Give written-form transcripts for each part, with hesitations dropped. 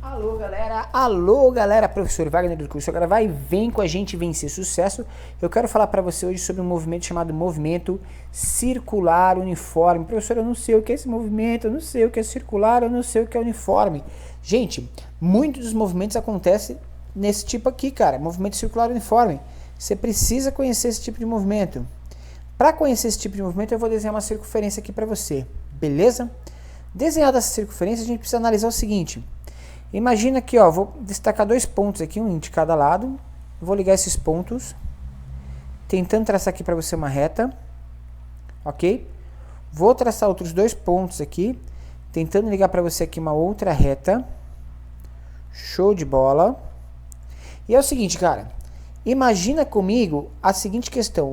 Alô galera, professor Wagner do curso Agora Vai, vem com a gente vencer sucesso. Eu quero falar para você hoje sobre um movimento chamado movimento circular uniforme. Professor, eu não sei o que é esse movimento, eu não sei o que é circular, eu não sei o que é uniforme. Gente, muitos dos movimentos acontecem nesse tipo aqui, cara, movimento circular uniforme. Você precisa conhecer esse tipo de movimento. Para conhecer esse tipo de movimento, eu vou desenhar uma circunferência aqui para você, beleza? Desenhada essa circunferência, a gente precisa analisar o seguinte. Imagina aqui, ó, vou destacar dois pontos aqui, um de cada lado. Vou ligar esses pontos, tentando traçar aqui para você uma reta, ok? Vou traçar outros dois pontos aqui, tentando ligar para você aqui uma outra reta. Show de bola. E é o seguinte, cara, imagina comigo a seguinte questão.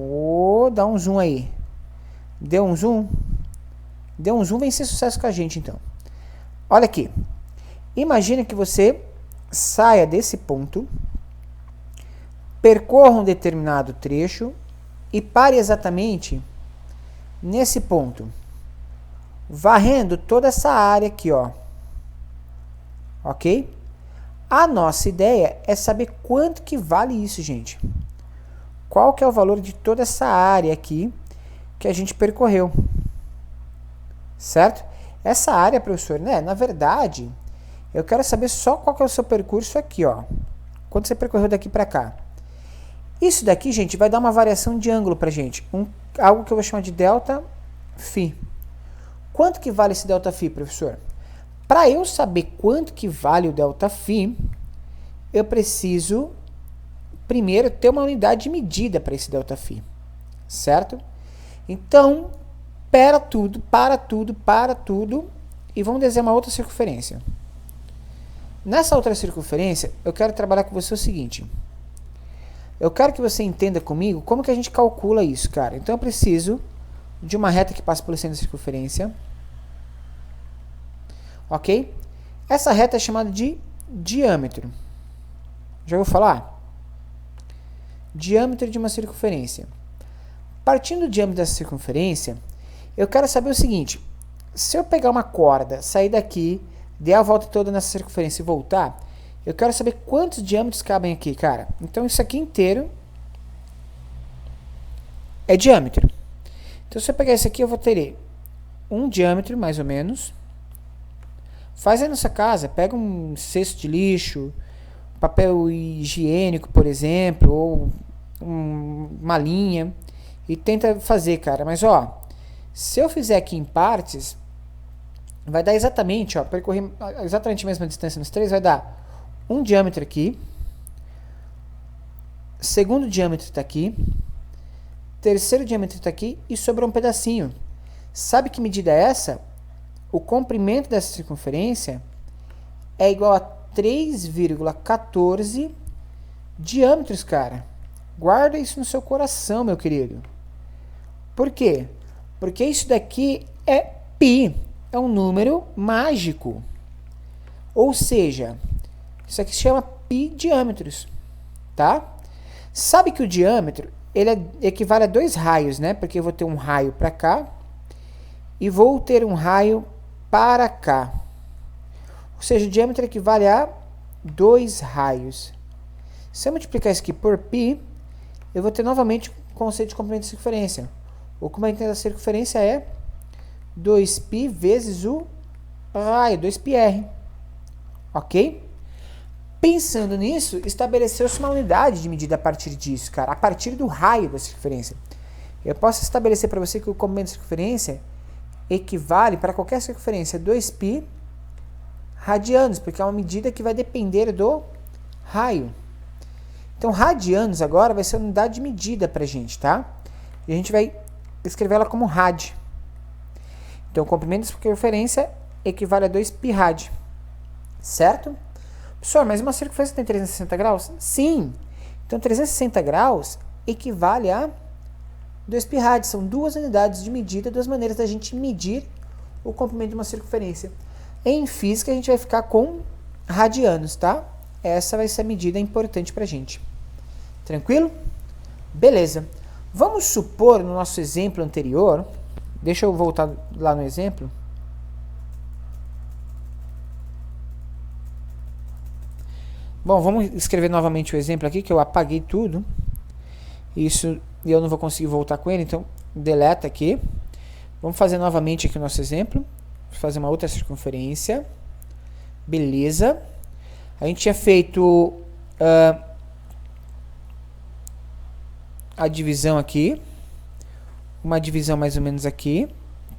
Dá um zoom aí. Deu um zoom? Deu um zoom, vem ser sucesso com a gente, então. Olha aqui. Imagina que você saia desse ponto, percorra um determinado trecho e pare exatamente nesse ponto, varrendo toda essa área aqui, ó. Ok? A nossa ideia é saber quanto que vale isso, gente. Qual que é o valor de toda essa área aqui que a gente percorreu. Certo? Essa área, professor, né? Na verdade, eu quero saber só qual que é o seu percurso aqui, ó. Quanto você percorreu daqui para cá. Isso daqui, gente, vai dar uma variação de ângulo pra gente. Algo que eu vou chamar de delta φ. Quanto que vale esse delta φ, professor? Para eu saber quanto que vale o delta φ, eu preciso primeiro ter uma unidade de medida para esse delta φ. Certo? Então, para tudo e vamos desenhar uma outra circunferência. Nessa outra circunferência, eu quero trabalhar com você o seguinte. Eu quero que você entenda comigo como que a gente calcula isso, cara. Então eu preciso de uma reta que passe pelo centro da circunferência. Ok? Essa reta é chamada de diâmetro. Já vou falar? Diâmetro de uma circunferência. Partindo do diâmetro dessa circunferência, eu quero saber o seguinte. Se eu pegar uma corda, sair daqui, der a volta toda nessa circunferência e voltar, eu quero saber quantos diâmetros cabem aqui, cara. Então isso aqui inteiro é diâmetro. Então se eu pegar isso aqui, eu vou ter um diâmetro, mais ou menos. Faz aí na sua casa, pega um cesto de lixo, papel higiênico, por exemplo, ou uma linha, e tenta fazer, cara. Mas ó, se eu fizer aqui em partes, vai dar exatamente, ó, percorrer exatamente a mesma distância nos três, vai dar um diâmetro aqui, segundo diâmetro está aqui, terceiro diâmetro está aqui e sobrou um pedacinho. Sabe que medida é essa? O comprimento dessa circunferência é igual a 3,14 diâmetros, cara. Guarda isso no seu coração, meu querido. Por quê? Porque isso daqui é π. É um número mágico. Ou seja, isso aqui se chama π diâmetros, tá? Sabe que o diâmetro, ele equivale a 2 raios, né? Porque eu vou ter um raio para cá e vou ter um raio para cá. Ou seja, o diâmetro equivale a 2 raios. Se eu multiplicar isso aqui por π, eu vou ter novamente o conceito de comprimento de circunferência. O comprimento da circunferência é 2π vezes o raio, 2πr. Ok? Pensando nisso, estabeleceu-se uma unidade de medida a partir disso, cara, a partir do raio da circunferência. Eu posso estabelecer para você que o comprimento da circunferência equivale para qualquer circunferência a 2π radianos, porque é uma medida que vai depender do raio. Então, radianos agora vai ser a unidade de medida para a gente, tá? E a gente vai escrever ela como rad. Então, o comprimento da circunferência equivale a 2π rad. Certo? Professor, mas uma circunferência tem 360 graus? Sim. Então, 360 graus equivale a 2π rad. São duas unidades de medida, duas maneiras da gente medir o comprimento de uma circunferência. Em física, a gente vai ficar com radianos, tá? Essa vai ser a medida importante pra gente. Tranquilo? Beleza. Vamos supor, no nosso exemplo anterior, deixa eu voltar lá no exemplo. Bom, vamos escrever novamente o exemplo aqui, que eu apaguei tudo. Isso, e eu não vou conseguir voltar com ele, então deleta aqui. Vamos fazer novamente aqui o nosso exemplo. Vou fazer uma outra circunferência. Beleza. A gente tinha feito a divisão aqui. Uma divisão mais ou menos aqui,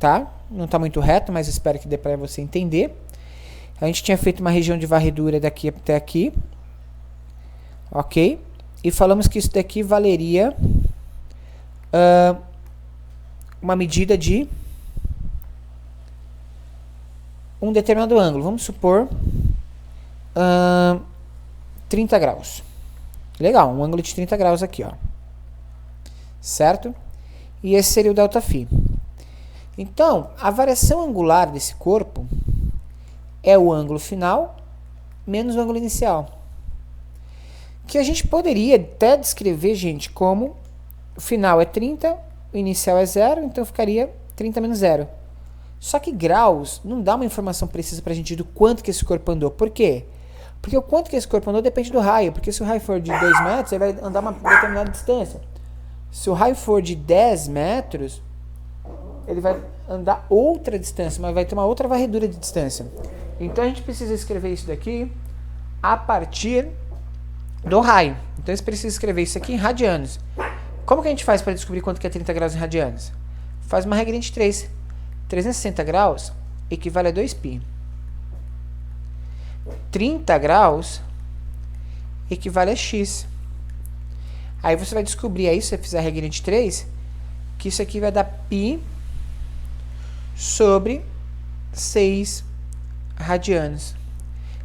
tá? Não está muito reto, mas espero que dê para você entender. A gente tinha feito uma região de varredura daqui até aqui. Ok? E falamos que isso daqui valeria uma medida de um determinado ângulo. Vamos supor 30 graus. Legal, um ângulo de 30 graus aqui, ó. Certo? E esse seria o ΔΦ. Então, a variação angular desse corpo é o ângulo final menos o ângulo inicial. Que a gente poderia até descrever, gente, como o final é 30, o inicial é 0, então ficaria 30 menos 0. Só que graus não dá uma informação precisa pra gente do quanto que esse corpo andou. Por quê? Porque o quanto que esse corpo andou depende do raio. Porque se o raio for de 2 metros, ele vai andar uma determinada distância. Se o raio for de 10 metros, ele vai andar outra distância, mas vai ter uma outra varredura de distância. Então a gente precisa escrever isso daqui a partir do raio. Então você precisa escrever isso aqui em radianos. Como que a gente faz para descobrir quanto que é 30 graus em radianos? Faz uma regrinha de 3. 360 graus equivale a 2π. 30 graus equivale a x. Aí você vai descobrir aí, se você fizer a regrinha de 3, que isso aqui vai dar π sobre 6 radianos.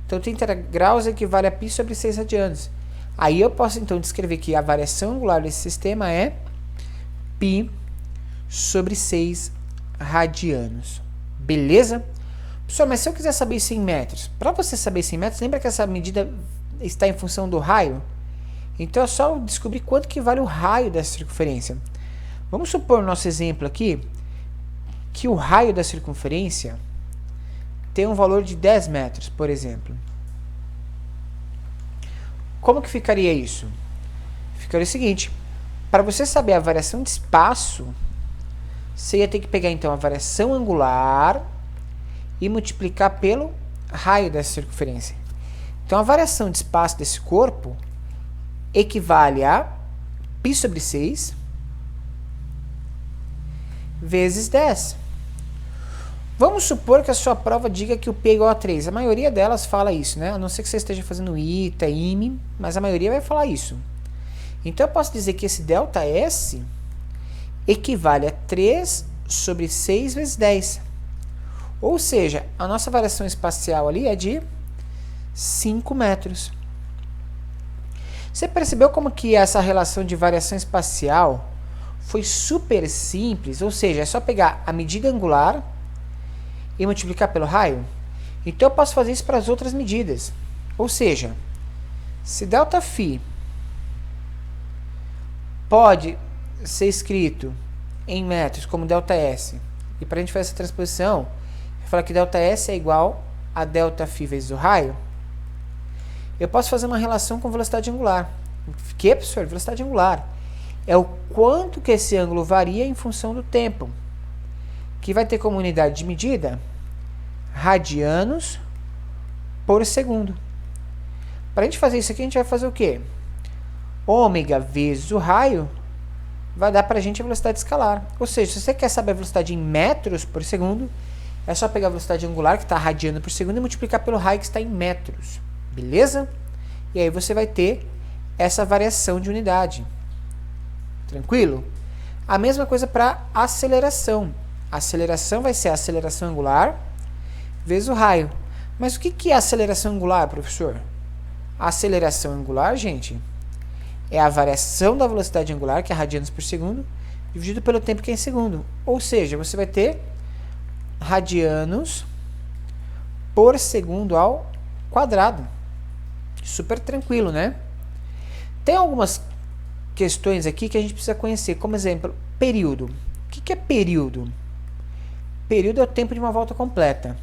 Então 30 graus equivale a π sobre 6 radianos. Aí eu posso então descrever que a variação angular desse sistema é π sobre 6 radianos. Beleza? Professor, mas se eu quiser saber isso em metros, para você saber isso em metros, lembra que essa medida está em função do raio? Então é só descobrir quanto que vale o raio dessa circunferência. Vamos supor no nosso exemplo aqui que o raio da circunferência tem um valor de 10 metros, por exemplo. Como que ficaria isso? Ficaria o seguinte, para você saber a variação de espaço, você ia ter que pegar então a variação angular e multiplicar pelo raio dessa circunferência. Então a variação de espaço desse corpo equivale a π sobre 6 vezes 10. Vamos supor que a sua prova diga que o P é igual a 3. A maioria delas fala isso, né? A não ser que você esteja fazendo ITA, IME, mas a maioria vai falar isso. Então eu posso dizer que esse ΔS equivale a 3 sobre 6 vezes 10. Ou seja, a nossa variação espacial ali é de 5 metros. Você percebeu como que essa relação de variação espacial foi super simples? Ou seja, é só pegar a medida angular e multiplicar pelo raio? Então eu posso fazer isso para as outras medidas. Ou seja, se ΔΦ pode ser escrito em metros como ΔS, e para a gente fazer essa transposição, eu falar que ΔS é igual a ΔΦ vezes o raio, eu posso fazer uma relação com velocidade angular. O que, professor? Velocidade angular é o quanto que esse ângulo varia em função do tempo, que vai ter como unidade de medida radianos por segundo. Para a gente fazer isso aqui, a gente vai fazer o quê? Ômega vezes o raio vai dar para a gente a velocidade escalar. Ou seja, se você quer saber a velocidade em metros por segundo, é só pegar a velocidade angular, que está radiano por segundo, e multiplicar pelo raio, que está em metros. Beleza? E aí você vai ter essa variação de unidade. Tranquilo? A mesma coisa para aceleração. A aceleração vai ser a aceleração angular vezes o raio. Mas o que é aceleração angular, professor? A aceleração angular, gente, é a variação da velocidade angular, que é radianos por segundo, dividido pelo tempo, que é em segundo. Ou seja, você vai ter radianos por segundo ao quadrado. Super tranquilo, né? Tem algumas questões aqui que a gente precisa conhecer, como exemplo, período. O que é período? Período é o tempo de uma volta completa.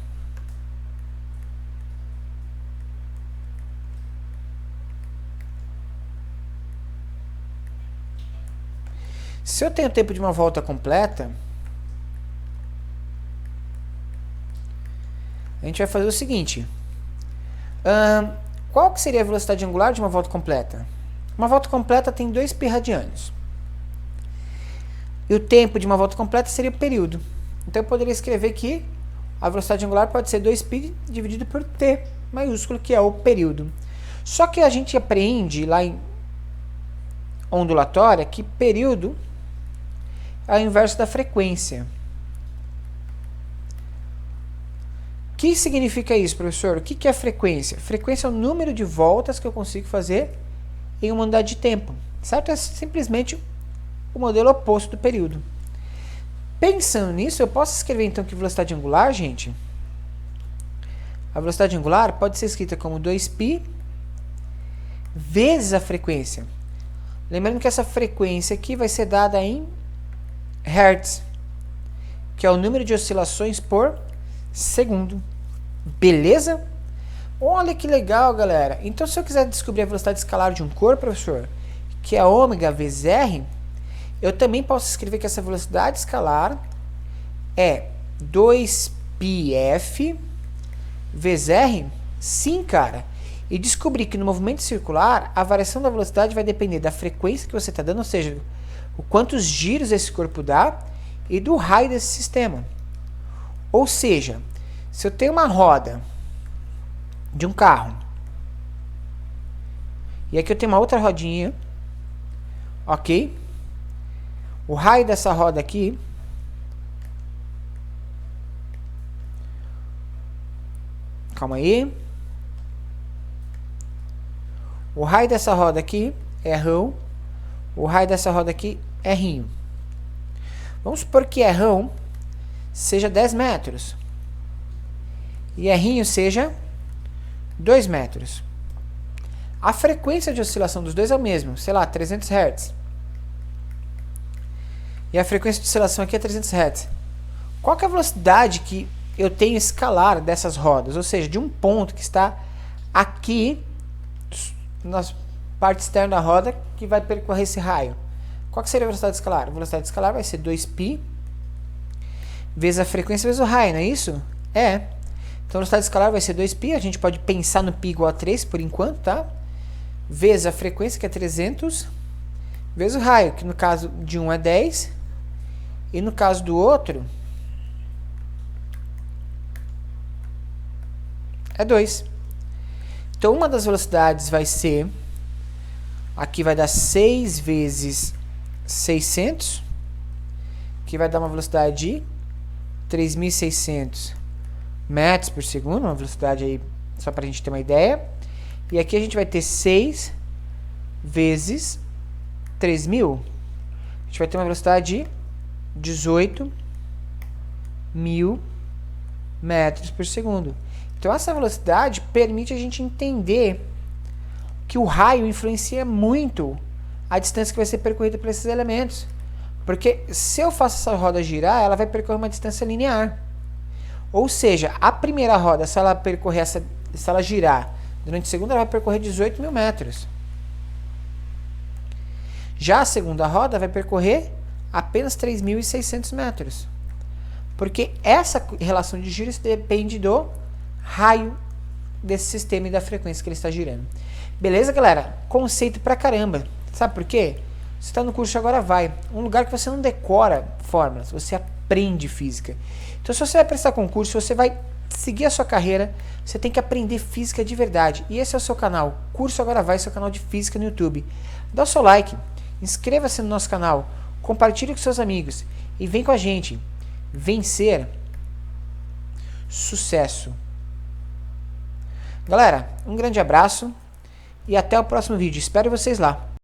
Se eu tenho tempo de uma volta completa, a gente vai fazer o seguinte. Qual que seria a velocidade angular de uma volta completa? Uma volta completa tem 2π radianos. E o tempo de uma volta completa seria o período. Então eu poderia escrever que a velocidade angular pode ser 2π dividido por t maiúsculo, que é o período. Só que a gente aprende lá em ondulatória que período é o inverso da frequência. O que significa isso, professor? O que é frequência? Frequência é o número de voltas que eu consigo fazer em uma unidade de tempo, certo? É simplesmente o modelo oposto do período. Pensando nisso, eu posso escrever então que velocidade angular, gente, a velocidade angular pode ser escrita como 2π vezes a frequência. Lembrando que essa frequência aqui vai ser dada em Hertz, que é o número de oscilações por segundo. Beleza? Olha que legal, galera. Então, se eu quiser descobrir a velocidade escalar de um corpo, professor, que é ômega vezes R, eu também posso escrever que essa velocidade escalar é 2πf vezes R? Sim, cara. E descobrir que no movimento circular, a variação da velocidade vai depender da frequência que você está dando, ou seja, o quantos giros esse corpo dá e do raio desse sistema. Ou seja, se eu tenho uma roda de um carro e aqui eu tenho uma outra rodinha, ok? O raio dessa roda aqui calma aí. O raio dessa roda aqui é rão. O raio dessa roda aqui é rinho. Vamos supor que rão seja 10 metros. E rinho seja 2 metros. A frequência de oscilação dos dois é o mesmo, sei lá, 300 Hz. E a frequência de oscilação aqui é 300 Hz. Qual que é a velocidade que eu tenho escalar dessas rodas? Ou seja, de um ponto que está aqui na parte externa da roda que vai percorrer esse raio. Qual que seria a velocidade escalar? A velocidade escalar vai ser 2π vezes a frequência vezes o raio, não é isso? É. Então a velocidade escalar vai ser 2π, a gente pode pensar no π igual a 3 por enquanto, tá? Vezes a frequência, que é 300, vezes o raio, que no caso de um é 10, e no caso do outro é 2. Então, uma das velocidades vai ser, aqui vai dar 6 vezes 600, que vai dar uma velocidade de 3.600 metros por segundo, uma velocidade aí, só para a gente ter uma ideia. E aqui a gente vai ter 6 vezes 3.000, a gente vai ter uma velocidade de 18.000 metros por segundo. Então essa velocidade permite a gente entender que o raio influencia muito a distância que vai ser percorrida por esses elementos. Porque se eu faço essa roda girar, ela vai percorrer uma distância linear. Ou seja, a primeira roda, se ela girar durante a segunda, ela vai percorrer 18.000 metros. Já a segunda roda vai percorrer apenas 3.600 metros. Porque essa relação de giros depende do raio desse sistema e da frequência que ele está girando. Beleza, galera? Conceito pra caramba. Sabe por quê? Você está no curso Agora Vai. Um lugar que você não decora fórmulas, você aprende física. Então, se você vai prestar concurso, você vai seguir a sua carreira, você tem que aprender física de verdade. E esse é o seu canal, Curso Agora Vai, seu canal de física no YouTube. Dá o seu like, inscreva-se no nosso canal, compartilhe com seus amigos e vem com a gente vencer sucesso. Galera, um grande abraço e até o próximo vídeo. Espero vocês lá.